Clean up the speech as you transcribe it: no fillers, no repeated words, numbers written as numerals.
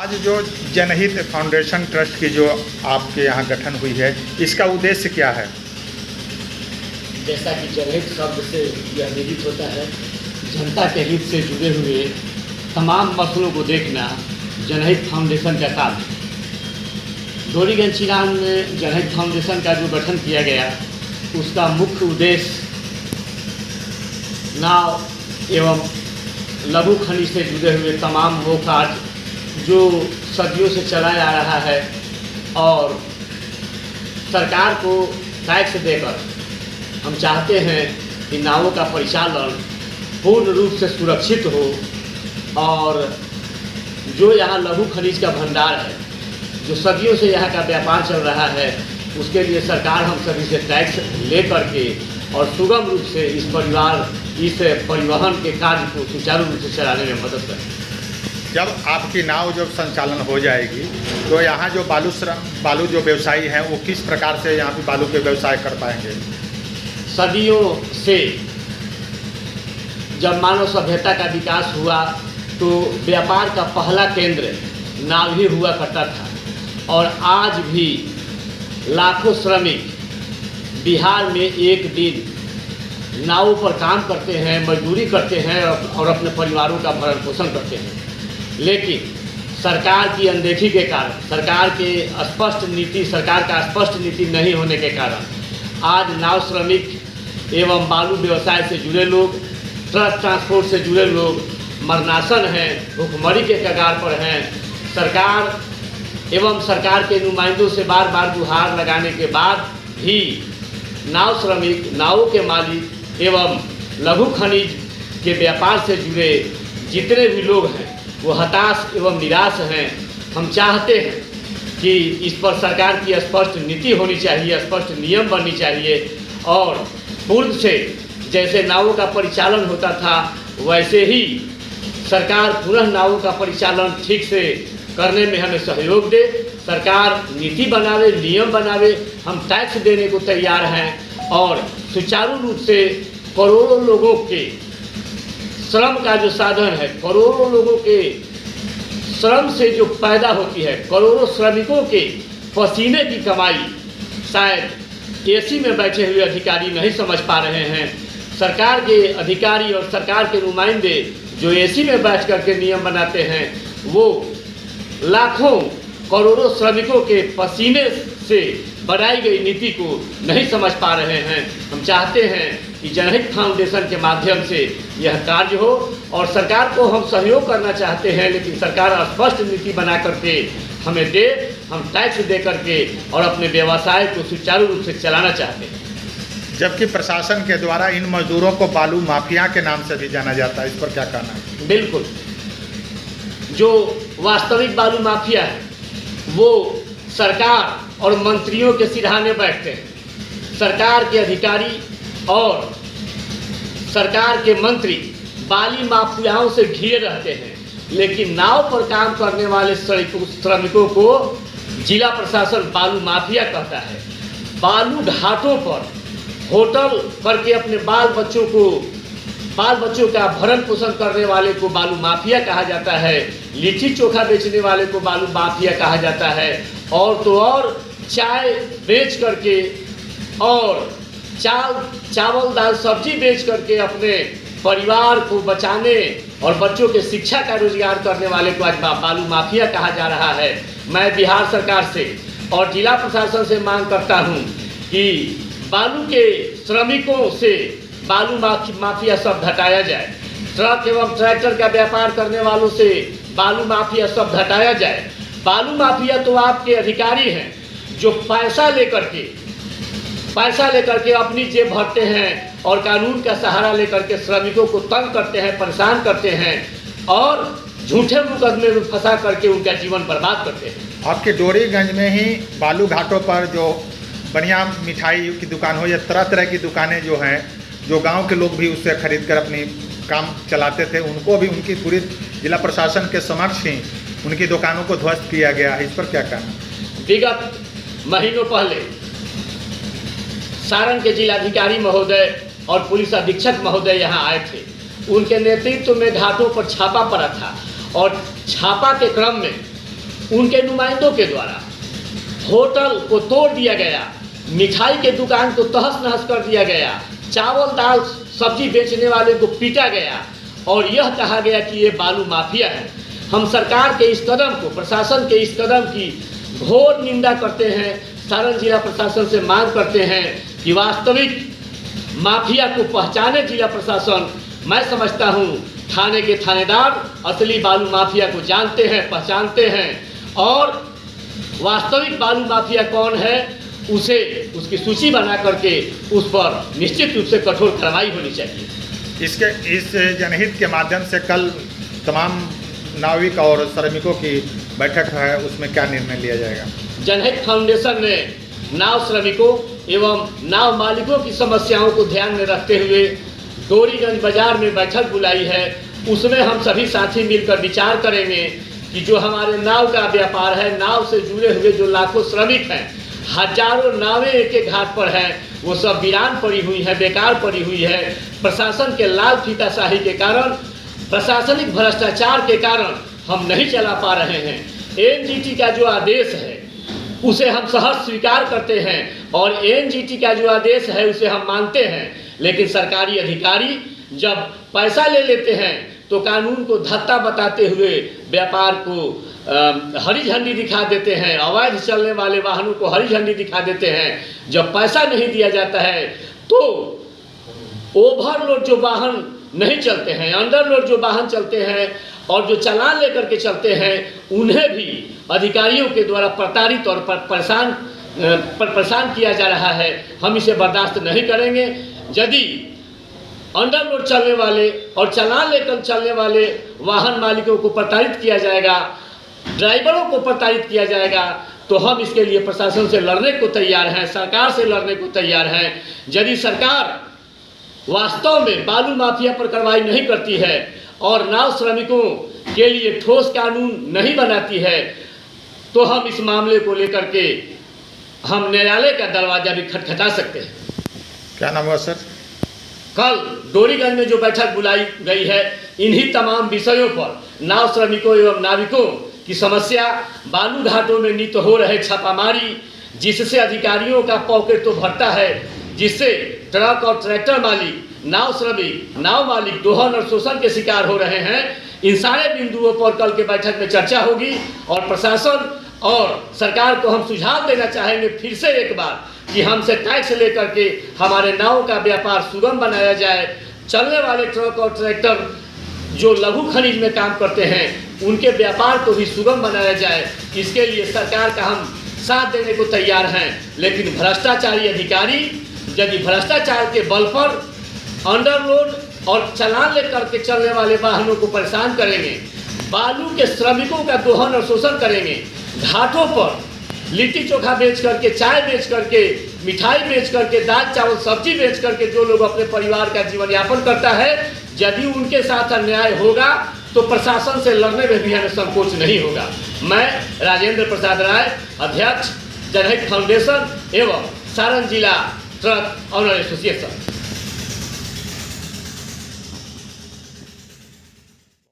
आज जो जनहित फाउंडेशन ट्रस्ट की जो आपके यहाँ गठन हुई है, इसका उद्देश्य क्या है? जैसा कि जनहित शब्द से यह निहित होता है, जनता के हित से जुड़े हुए तमाम मसलों को देखना जनहित फाउंडेशन का काम है। डोरीगंज चिरान में जनहित फाउंडेशन का जो गठन किया गया, उसका मुख्य उद्देश्य नाव एवं लघु खनिज से जुड़े हुए तमाम वो कार्य जो सदियों से चलाया आ रहा है और सरकार को टैक्स देकर हम चाहते हैं कि नावों का परिचालन पूर्ण रूप से सुरक्षित हो और जो यहाँ लघु खनिज का भंडार है, जो सदियों से यहाँ का व्यापार चल रहा है, उसके लिए सरकार हम सभी से टैक्स ले करके और सुगम रूप से इस परिवहन के कार्य को सुचारू रूप से चलाने में मदद करें। जब आपकी नाव जब संचालन हो जाएगी तो यहाँ जो बालू जो व्यवसायी हैं वो किस प्रकार से यहाँ पे बालू के व्यवसाय कर पाएंगे? सदियों से जब मानव सभ्यता का विकास हुआ तो व्यापार का पहला केंद्र नाव ही हुआ करता था और आज भी लाखों श्रमिक बिहार में एक दिन नावों पर काम करते हैं, मजदूरी करते हैं और अपने परिवारों का भरण पोषण करते हैं। लेकिन सरकार की अनदेखी के कारण, सरकार का स्पष्ट नीति नहीं होने के कारण आज नाव श्रमिक एवं बालू व्यवसाय से जुड़े लोग, ट्रक ट्रांसपोर्ट से जुड़े लोग मरनासन हैं, भुखमरी के कगार पर हैं। सरकार के नुमाइंदों से बार बार गुहार लगाने के बाद भी नाव श्रमिक, नावों के मालिक एवं लघु खनिज के व्यापार से जुड़े जितने भी लोग हैं वो हताश एवं निराश हैं। हम चाहते हैं कि इस पर सरकार की स्पष्ट नीति होनी चाहिए, स्पष्ट नियम बननी चाहिए और पूर्व से जैसे नावों का परिचालन होता था वैसे ही सरकार पुनः नावों का परिचालन ठीक से करने में हमें सहयोग दे। सरकार नीति बनावे, नियम बनावे, हम टैक्स देने को तैयार हैं और सुचारू रूप से करोड़ों लोगों के श्रम का जो साधन है, करोड़ों लोगों के श्रम से जो पैदा होती है, करोड़ों श्रमिकों के पसीने की कमाई शायद एसी में बैठे हुए अधिकारी नहीं समझ पा रहे हैं। सरकार के अधिकारी और सरकार के नुमाइंदे जो एसी में बैठ करके नियम बनाते हैं वो लाखों करोड़ों श्रमिकों के पसीने से बनाई गई नीति को नहीं समझ पा रहे हैं। हम चाहते हैं कि जनहित फाउंडेशन के माध्यम से यह कार्य हो और सरकार को हम सहयोग करना चाहते हैं, लेकिन सरकार स्पष्ट नीति बना करके हमें दे, हम टैक्स दे करके और अपने व्यवसाय को सुचारू रूप से चलाना चाहते हैं। जबकि प्रशासन के द्वारा इन मजदूरों को बालू माफिया के नाम से भी जाना जाता है, इस पर क्या कहना है? बिल्कुल, जो वास्तविक बालू माफिया है वो सरकार और मंत्रियों के सिरहाने बैठते हैं। सरकार के अधिकारी और सरकार के मंत्री बाली माफियाओं से घिरे रहते हैं, लेकिन नाव पर काम करने वाले श्रमिकों को जिला प्रशासन बालू माफिया कहता है। बालू घाटों पर होटल करके अपने बाल बच्चों का भरण पोषण करने वाले को बालू माफिया कहा जाता है। लिट्टी चोखा बेचने वाले को बालू माफिया कहा जाता है और तो और चाय बेच करके और चावल दाल सब्जी बेच करके अपने परिवार को बचाने और बच्चों के शिक्षा का रोजगार करने वाले को आज बालू माफिया कहा जा रहा है। मैं बिहार सरकार से और जिला प्रशासन से मांग करता हूं कि बालू के श्रमिकों से बालू माफिया सब हटाया जाए। ट्रक एवं ट्रैक्टर का व्यापार करने वालों से बालू माफिया सब हटाया जाए। बालू माफिया तो आपके अधिकारी हैं जो पैसा लेकर के अपनी जेब भरते हैं और कानून का सहारा लेकर के श्रमिकों को तंग करते हैं, परेशान करते हैं और झूठे मुकदमे में फंसा करके उनका जीवन बर्बाद करते हैं। आपके डोरीगंज में ही बालू घाटों पर जो बढ़िया मिठाई की दुकान हो या तरह तरह की दुकानें जो हैं, जो गांव के लोग भी उससे खरीद कर अपनी काम चलाते थे, उनको भी उनकी पूरी जिला प्रशासन के समक्ष ही उनकी दुकानों को ध्वस्त किया गया है। इस पर क्या कहना? विगत महीनों पहले सारण के जिलाधिकारी महोदय और पुलिस अधीक्षक महोदय यहाँ आए थे। उनके नेतृत्व में घाटों पर छापा पड़ा था और छापा के क्रम में उनके नुमाइंदों के द्वारा होटल को तोड़ दिया गया, मिठाई के दुकान को तहस नहस कर दिया गया, चावल दाल सब्जी बेचने वाले को पीटा गया और यह कहा गया कि ये बालू माफिया है। हम सरकार के इस कदम को, प्रशासन के इस कदम की घोर निंदा करते हैं। सारण जिला प्रशासन से मांग करते हैं कि वास्तविक माफिया को पहचाने जिला प्रशासन। मैं समझता हूँ थाने के थानेदार असली बालू माफिया को जानते हैं, पहचानते हैं और वास्तविक बालू माफिया कौन है उसे उसकी सूची बना करके उस पर निश्चित रूप से कठोर कार्रवाई होनी चाहिए। इस जनहित के माध्यम से कल तमाम नाविक और श्रमिकों की बैठक है, उसमें क्या निर्णय लिया जाएगा? जनहित फाउंडेशन ने नाव श्रमिकों एवं नाव मालिकों की समस्याओं को ध्यान में रखते हुए डोरीगंज बाजार में बैठक बुलाई है। उसमें हम सभी साथी मिलकर विचार करेंगे कि जो हमारे नाव का व्यापार है, नाव से जुड़े हुए जो लाखों श्रमिक हैं, हजारों नावें एक एक घाट पर हैं, वो सब वीरान पड़ी हुई हैं, बेकार पड़ी हुई है। प्रशासन के लाल फीताशाही के कारण, प्रशासनिक भ्रष्टाचार के कारण हम नहीं चला पा रहे हैं। एनजीटी का जो आदेश है उसे हम सहर्ष स्वीकार करते हैं और एनजीटी का जो आदेश है उसे हम मानते हैं, लेकिन सरकारी अधिकारी जब पैसा ले लेते हैं तो कानून को धत्ता बताते हुए व्यापार को हरी झंडी दिखा देते हैं, अवैध चलने वाले वाहनों को हरी झंडी दिखा देते हैं। जब पैसा नहीं दिया जाता है तो ओवरलोड जो वाहन नहीं चलते हैं, अंडरलोड जो वाहन चलते हैं और जो चालान लेकर के चलते हैं, उन्हें भी अधिकारियों के द्वारा प्रताड़ित और परेशान किया जा रहा है। हम इसे बर्दाश्त नहीं करेंगे। यदि अंडरलोड चलने वाले और चालान लेकर चलने वाले वाहन मालिकों को प्रताड़ित किया जाएगा, ड्राइवरों को प्रताड़ित किया जाएगा, तो हम इसके लिए प्रशासन से लड़ने को तैयार हैं, सरकार से लड़ने को तैयार हैं। यदि सरकार वास्तव में बालू माफिया पर कार्रवाई नहीं करती है और नाव श्रमिकों के लिए ठोस कानून नहीं बनाती है तो हम इस मामले को लेकर के हम न्यायालय का दरवाजा भी खटखटा सकते हैं। क्या नाम हुआ सर? कल डोरीगंज में जो बैठक बुलाई गई है, इन्हीं तमाम विषयों पर नाव श्रमिकों एवं नाविकों की समस्या, बालू घाटों में नित्य हो रहे छापामारी, जिससे अधिकारियों का पॉकेट तो भरता है, जिससे ट्रक और ट्रैक्टर मालिक, नाव श्रमिक, नाव मालिक दोहन और शोषण के शिकार हो रहे हैं। इन सारे बिंदुओं पर कल के बैठक में चर्चा होगी और प्रशासन और सरकार को हम सुझाव देना चाहेंगे फिर से एक बार कि हमसे टैक्स लेकर के हमारे नाव का व्यापार सुगम बनाया जाए। चलने वाले ट्रक और ट्रैक्टर जो लघु खनिज में काम करते हैं उनके व्यापार को भी सुगम बनाया जाए। इसके लिए सरकार का हम साथ देने को तैयार हैं, लेकिन भ्रष्टाचारी अधिकारी यदि भ्रष्टाचार के बल पर अंडरलोड और चालान लेकर के चलने वाले वाहनों को परेशान करेंगे, बालू के श्रमिकों का दोहन और शोषण करेंगे, घाटों पर लिट्टी चोखा बेच करके, चाय बेच करके, मिठाई बेच करके, दाल चावल सब्जी बेच करके जो लोग अपने परिवार का जीवन यापन करता है, यदि उनके साथ अन्याय होगा तो प्रशासन से लड़ने में भी हमें संकोच नहीं होगा। मैं राजेंद्र प्रसाद राय, अध्यक्ष जनहित फाउंडेशन एवं सारण जिला ट्रक ऑनर एसोसिएशन।